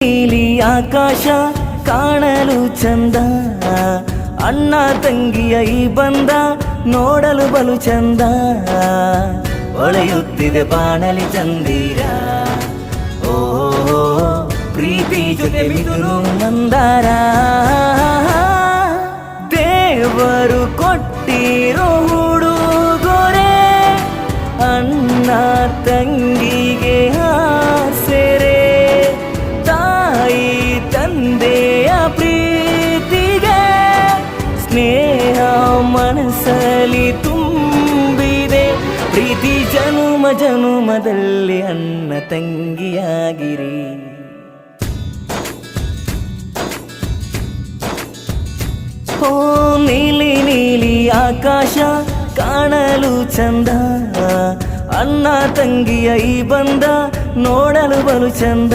ನೀಲಿ ಆಕಾಶ ಕಾಣಲು ಚಂದ, ಅಣ್ಣ ತಂಗಿಯ ಈ ಬಂದ ನೋಡಲು ಬಲು ಚಂದ. ಹೊಳೆಯುತ್ತಿದೆ ಬಾಣಲಿ ಚಂದಿರ, ಓ ಪ್ರೀತಿ ಜೊತೆ ಮಿಥುನು ಮಂದಾರ. ದೇವರು ಕೊಟ್ಟಿರೋ ಹುಡುಗೊರೆ ಅಣ್ಣ ತಂಗಿಗೆ ಆಸರೆ. ತಾಯಿ ತಂದೆಯ ಪ್ರೀತಿಗೆ ಸ್ನೇಹ ಮನಸ್ಸಲ್ಲಿ ತುಂಬಿದೆ. ಪ್ರೀತಿ ಜನುಮ ಜನುಮದಲ್ಲಿ ಅಣ್ಣ ತಂಗಿಯಾಗಿರಿ. ಓ ನೀಲಿ ನೀಲಿ ಆಕಾಶ ಕಾಣಲು ಚಂದ, ಅಣ್ಣ ತಂಗಿಯ ಈ ಬಂದ ನೋಡಲು ಬಲು ಚಂದ.